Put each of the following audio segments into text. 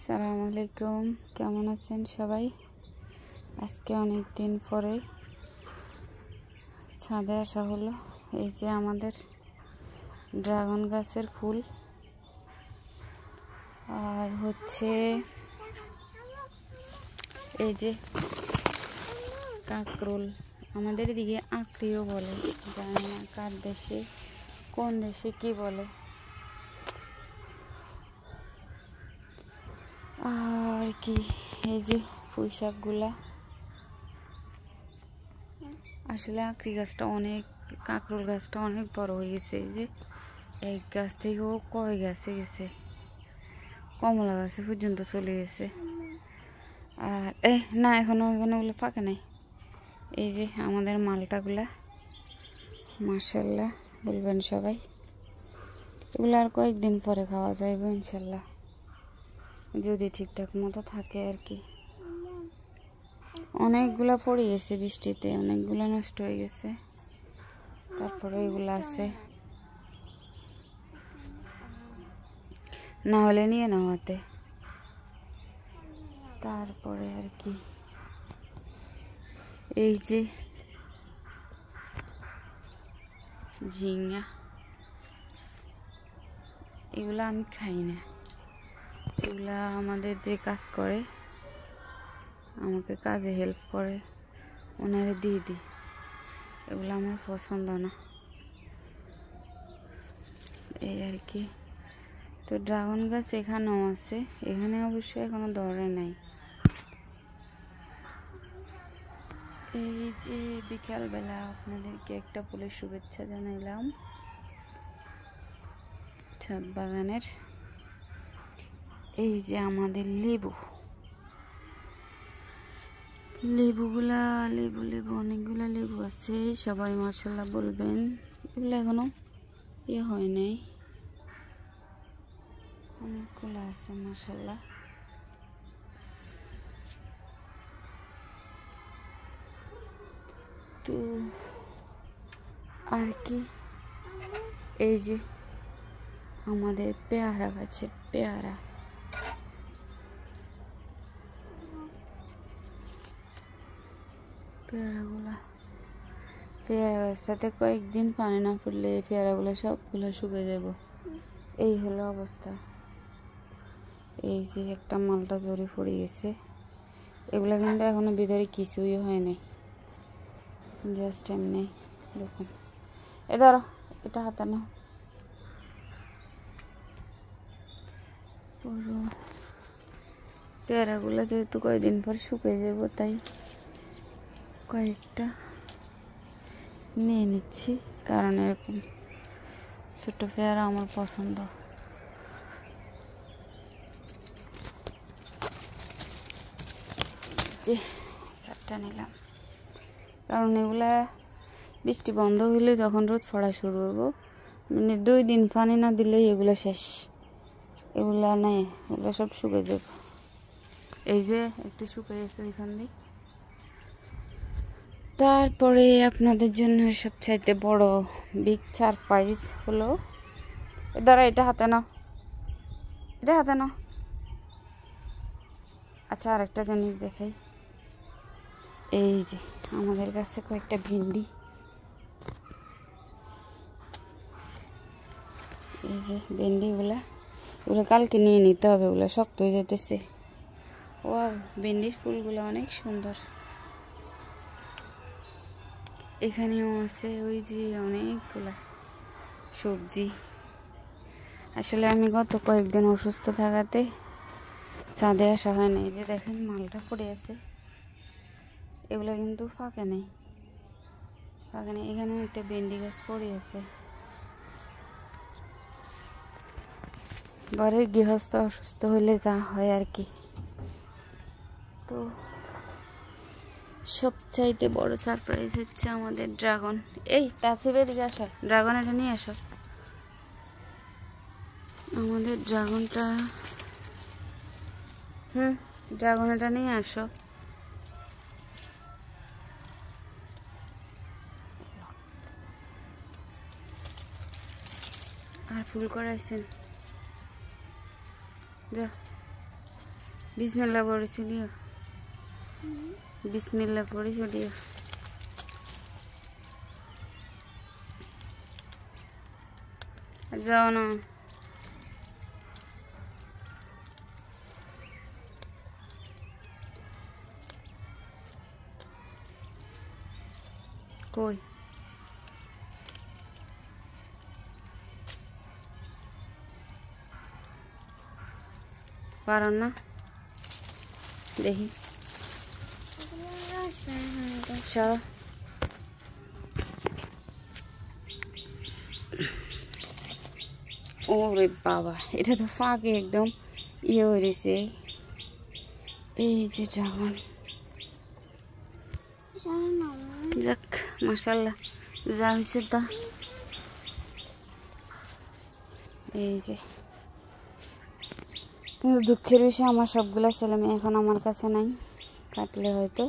আসসালামু আলাইকুম, কেমন আছেন সবাই? আজকে অনেক দিন পরে ছাদে আসা হলো। এই যে আমাদের ড্রাগন গাছের ফুল, আর হচ্ছে এই যে কাকরোল, আমাদের এদিকে আঁকড়িও বলে, জানি না কার দেশে কোন দেশে কি বলে। আর কি এই যে পুঁই শাকগুলা, আসলে আঁকড়ি গাছটা অনেক, কাঁকরোল গাছটা অনেক বড় হয়ে গেছে। এই যে এক গাছ থেকেও কয় গাছে গেছে, কমলা গাছে পর্যন্ত চলে গেছে। আর না, এখনো ওগুলো ফাঁকা নাই। এই যে আমাদের মালটাগুলা, মাশাআল্লাহ বলবেন সবাই। এগুলো আর কয়েকদিন পরে খাওয়া যাবে ইনশাল্লাহ, যদি ঠিকঠাক মতো থাকে আর কি। অনেকগুলা পড়ে গেছে বৃষ্টিতে, অনেকগুলা নষ্ট হয়ে গেছে। তারপরে এগুলো আছে, না হলে নিয়ে নাও হাতে। তারপরে আর কি এই যে ঝিঙ্গা, এগুলা আমি খাই না। এগুলা আমাদের যে কাজ করে, আমাকে কাজে হেল্প করে, ওনারে দিয়ে দিই। এগুলো আমার পছন্দ না, এই আর কি। তো ড্রাগন গাছ এখানেও আছে, এখানে অবশ্যই এখনো ধরে নাই। এই যে বিকালবেলা আপনাদেরকে একটা ফুলের শুভেচ্ছা জানাইলাম ছাদ বাগানের। এই যে আমাদের লেবুগুলা, লেবু অনেকগুলা লেবু আছে, সবাই মাশাআল্লাহ বলবেন। এগুলো এখনো হয় নাই, অনেকগুলো আছে মাশাআল্লাহ। তো আর কি এই যে আমাদের পেয়ারা গাছের পেয়ারা, পেয়ারা গাছটাতে কয়েকদিন পানি না পড়লে পেয়ারাগুলো সবগুলো শুকিয়ে যাব, এই হলো অবস্থা। এই যে একটা মালটা জড়ি পড়ে গেছে, এগুলো কিন্তু এখনো ভিতরে কিছুই হয় নাই, জাস্ট এমনি এরকম। ধরো এটা হাতে না, পুরো পেয়ারাগুলো যেহেতু কয়েকদিন পর শুকিয়ে যাব, তাই কয়েকটা নিয়ে নিচ্ছি, কারণ এরকম ছোট পেয়ারা আমার পছন্দ। যে চারটা নিলাম, কারণ এগুলা বৃষ্টি বন্ধ হইলে যখন রোদ পড়া শুরু হবো, মানে 2 দিন পানি না দিলেই এগুলো শেষ। এগুলা নাই, এগুলো সব শুকিয়ে যাব। এই যে একটু শুকিয়ে গেছে এখান দিয়ে। তারপরে আপনাদের জন্য সবচাইতে বড় বিগ সারপ্রাইজ হলো, দ্বারা এটা হাতে নাও, এটা হাতে নাও। আচ্ছা, আরেকটা জিনিস দেখাই। এই যে আমাদের কাছে কয়েকটা ভিন্ডি, এই যে ভেন্ডিগুলা, এগুলো কালকে নিয়ে নিতে হবে, ওগুলো শক্ত হয়ে যেতেছে। ও ভেন্ডির ফুলগুলো অনেক সুন্দর। এখানেও আছে ওই যে অনেকগুলা সবজি। আসলে আমি গত কয়েকদিন অসুস্থ থাকাতে ছাদে আসা হয় না। এই যে দেখেন মালটা পড়ে আছে, এগুলো কিন্তু ফাঁকা নেই। এখানেও একটা ভেন্ডি গাছ পড়ে আছে। ঘরের গৃহস্থ অসুস্থ হলে যা হয় আর কি। তো সবচাইতে বড় সারপ্রাইজ হচ্ছে আমাদের ড্রাগন। এই তাসিফ এদিকে আসো, ড্রাগন এটা নিয়ে আসো। আমাদের ড্রাগনটা, ড্রাগন এটা নিয়ে আসো। আর ফুল করাইছেন, বিসমিল্লাহ পড়েছি দিও, বিসমিল্লাহ পড়েছি দিও। যাও না, কই পারো না দেখি চলো। ওরে বাবা, এটা তো ফাঁকে একদম ইয়ে হয়ে রয়েছে। এই যে ড্রাগন, যাক মাশাআল্লাহ যা হয়েছে তা। এই যে কিন্তু দুঃখের বিষয় আমার সবগুলা ছেলে মেয়ে এখন আমার কাছে নাই, কাটলে হয়তো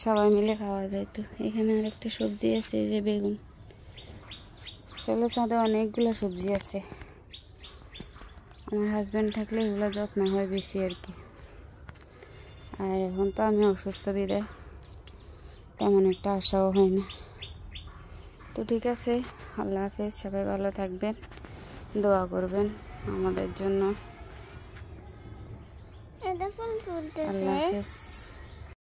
সবাই মিলে খাওয়া যাইতো। এখানে আরেকটা সবজি আছে, এই যে বেগুন। আসলে ছাদে অনেকগুলো সবজি আছে, আমার হাজব্যান্ড থাকলে এগুলো যত্ন হয় বেশি আর কি। আর এখন তো আমি অসুস্থ বিদায় তেমন একটা আশাও হয় না। তো ঠিক আছে, আল্লাহ হাফেজ, সবাই ভালো থাকবেন, দোয়া করবেন আমাদের জন্য। আল্লাহ হাফেজ।